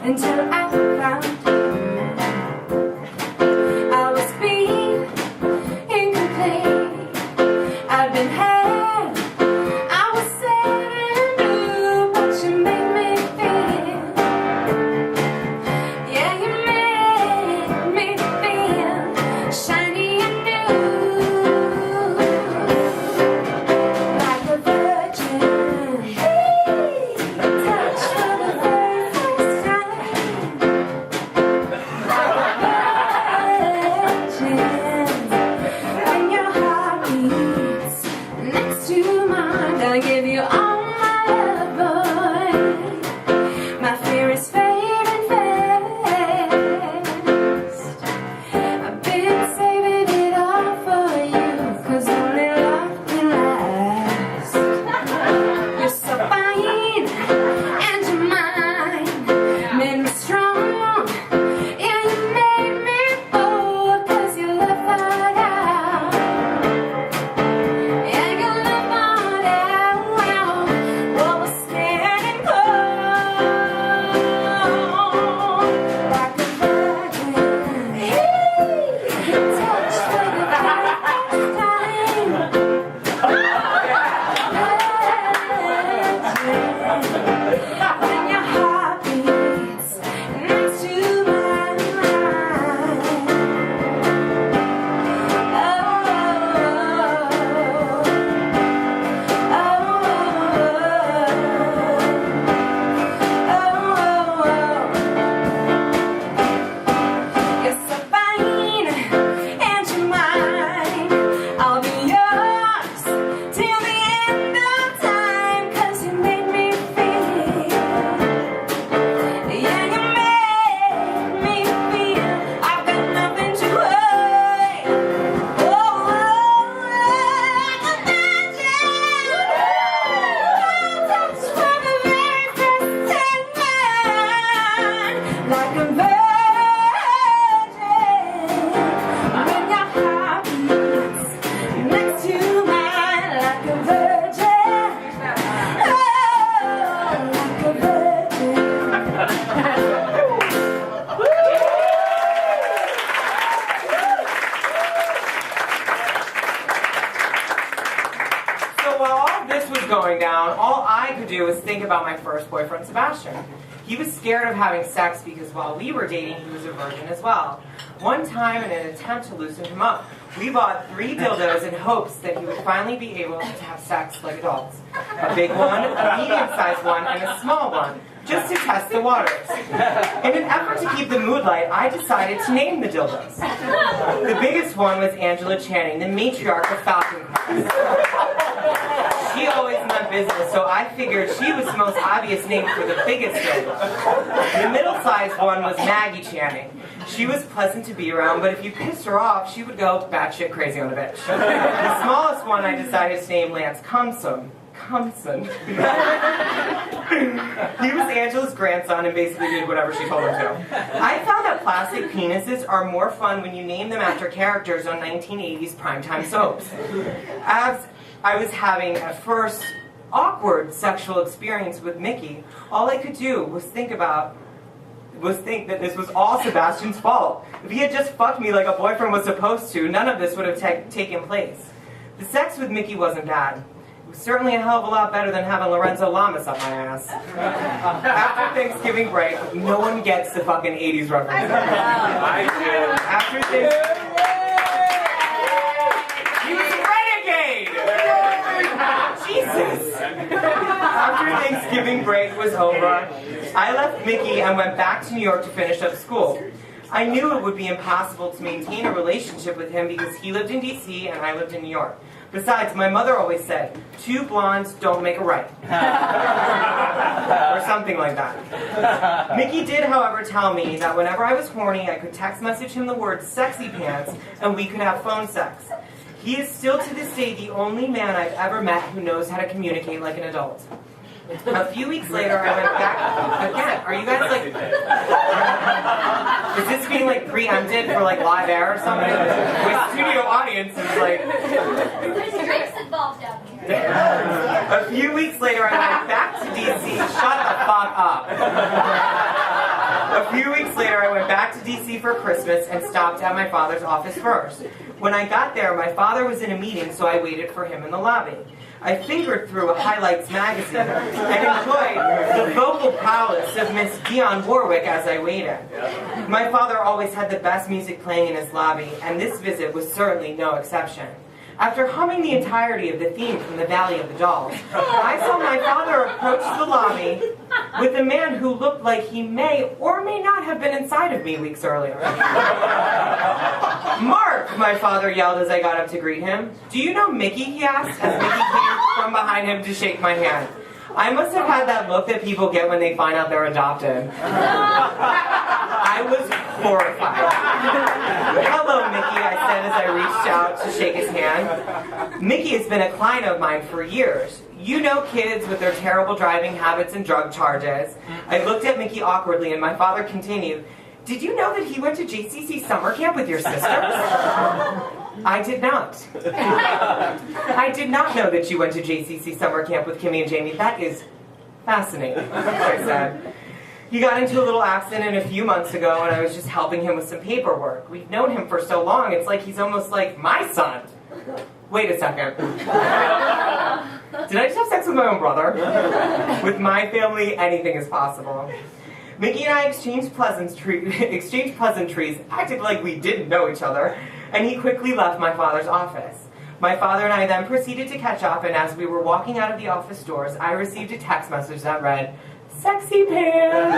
until I found you. I was being incomplete. I've been had. I was sad and blue, but you made me feel. Yeah, you made me feel shiny and new, like a virgin. Touch for the very first time, like a virgin. When your heart beats next to mine, I give you all my love, boy. My fear is fading fast. I've been saving it all for you, 'cause only love can last. You're so fine and you're mine, made me strong. Yeah, you made me bold, 'cause you love hard out. Yeah, you love hard out. Well, we're scared and cold, like a virgin. Touch for the very first time. When your heart beats next to mine. You're so fine and you're mine. I'll be yours till the end of time, 'cause you made me feel. Yeah, you made me feel I've got nothing to hide. Oh, like a virgin. Touch for the very first time, like a virgin. When your heart beats next to mine, like a virgin. Oh, like a virgin. So while all this was going down, all I could do was think about my first boyfriend, Sebastian. He was scared of having sex because while we were dating, he was a virgin as well. One time, in an attempt to loosen him up, we bought 3 dildos in hopes that he would finally be able to have sex like adults. A big one, a medium-sized one, and a small one, just to test the waters. In an effort to keep the mood light, I decided to name the dildos. The biggest one was Angela Channing, the matriarch of Falcon Crest. She always meant business, so I figured she was the most obvious name for the biggest dildo. The middle-sized one was Maggie Channing. She was pleasant to be around, but if you pissed her off, she would go batshit crazy on a bitch. The smallest one I decided to name Lance Cumson. He was Angela's grandson and basically did whatever she told him to. I found that plastic penises are more fun when you name them after characters on 1980s primetime soaps. As I was having a first awkward sexual experience with Mickey, all I could do was think that this was all Sebastian's fault. If he had just fucked me like a boyfriend was supposed to, none of this would have taken place. The sex with Mickey wasn't bad. It was certainly a hell of a lot better than having Lorenzo Lamas up my ass. After Thanksgiving break, no one gets the fucking 80s reference. I do. After he was a renegade! Jesus! After Thanksgiving break was over, I left Mickey and went back to New York to finish up school. I knew it would be impossible to maintain a relationship with him because he lived in D.C. and I lived in New York. Besides, my mother always said, 2 blondes don't make a right. Or something like that. Mickey did, however, tell me that whenever I was horny, I could text message him the word sexy pants and we could have phone sex. He is still to this day the only man I've ever met who knows how to communicate like an adult. A few weeks later, I went back. Again, are you guys like... Is this being like preempted for like live air or something? My studio audience is like... There's drinks involved down here. A few weeks later, I went back to DC. Shut the fuck up. A few weeks later, I went back to DC for Christmas and stopped at my father's office first. When I got there, my father was in a meeting, so I waited for him in the lobby. I fingered through a Highlights magazine and enjoyed the vocal prowess of Miss Dionne Warwick as I waited. My father always had the best music playing in his lobby, and this visit was certainly no exception. After humming the entirety of the theme from the Valley of the Dolls, I saw my father approach the lobby with a man who looked like he may or may not have been inside of me weeks earlier. "Mark!" my father yelled as I got up to greet him. "Do you know Mickey?" he asked as Mickey came from behind him to shake my hand. I must have had that look that people get when they find out they're adopted. I was horrified. "Hello, Mickey," I said as I reached out to shake his hand. Mickey has been a client of mine for years. You know kids with their terrible driving habits and drug charges. I looked at Mickey awkwardly and my father continued, "Did you know that he went to JCC summer camp with your sisters?" I did not. "I did not know that you went to JCC summer camp with Kimmy and Jamie. That is fascinating," I said. "He got into a little accident a few months ago and I was just helping him with some paperwork. We've known him for so long, it's like he's almost like my son." Wait a second. Did I just have sex with my own brother? With my family, anything is possible. Mickey and I exchanged pleasantries, acted like we didn't know each other, and he quickly left my father's office. My father and I then proceeded to catch up, and as we were walking out of the office doors, I received a text message that read, "Sexy pants."